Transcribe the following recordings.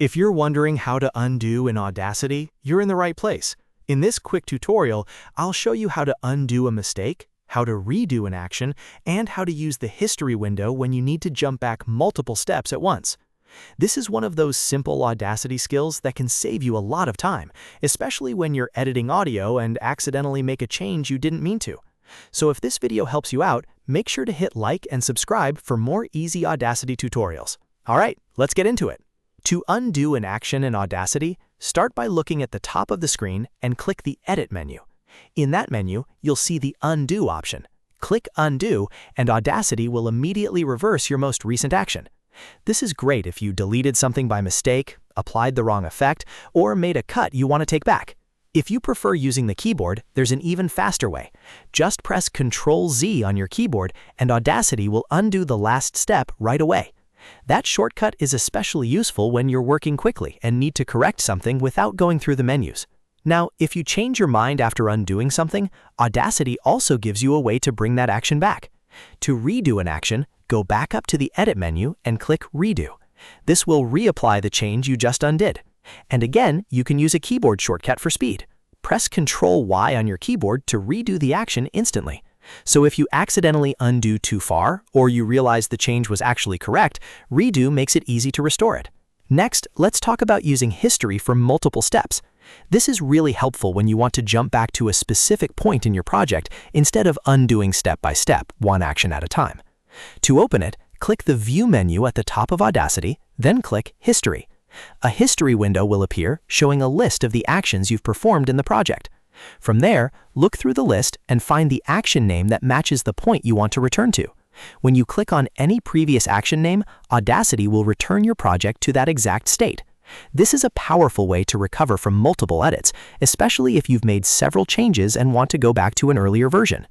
If you're wondering how to undo in Audacity, you're in the right place. In this quick tutorial, I'll show you how to undo a mistake, how to redo an action, and how to use the history window when you need to jump back multiple steps at once. This is one of those simple Audacity skills that can save you a lot of time, especially when you're editing audio and accidentally make a change you didn't mean to. So if this video helps you out, make sure to hit like and subscribe for more easy Audacity tutorials. All right, let's get into it. To undo an action in Audacity, start by looking at the top of the screen and click the Edit menu. In that menu, you'll see the Undo option. Click Undo, and Audacity will immediately reverse your most recent action. This is great if you deleted something by mistake, applied the wrong effect, or made a cut you want to take back. If you prefer using the keyboard, there's an even faster way. Just press Ctrl Z on your keyboard, and Audacity will undo the last step right away. That shortcut is especially useful when you're working quickly and need to correct something without going through the menus. Now, if you change your mind after undoing something, Audacity also gives you a way to bring that action back. To redo an action, go back up to the Edit menu and click Redo. This will reapply the change you just undid. And again, you can use a keyboard shortcut for speed. Press Ctrl Y on your keyboard to redo the action instantly. So if you accidentally undo too far, or you realize the change was actually correct, redo makes it easy to restore it. Next, let's talk about using history for multiple steps. This is really helpful when you want to jump back to a specific point in your project instead of undoing step by step, one action at a time. To open it, click the View menu at the top of Audacity, then click History. A history window will appear showing a list of the actions you've performed in the project. From there, look through the list and find the action name that matches the point you want to return to. When you click on any previous action name, Audacity will return your project to that exact state. This is a powerful way to recover from multiple edits, especially if you've made several changes and want to go back to an earlier version.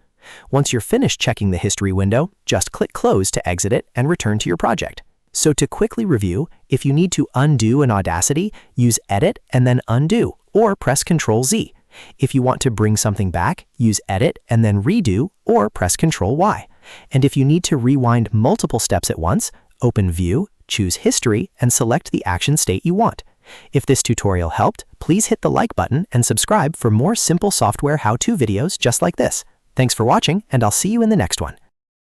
Once you're finished checking the history window, just click Close to exit it and return to your project. So to quickly review, if you need to undo in Audacity, use Edit and then Undo, or press Ctrl Z. If you want to bring something back, use Edit and then Redo, or press Ctrl Y. And if you need to rewind multiple steps at once, open View, choose History, and select the action state you want. If this tutorial helped, please hit the like button and subscribe for more simple software how-to videos just like this. Thanks for watching, and I'll see you in the next one.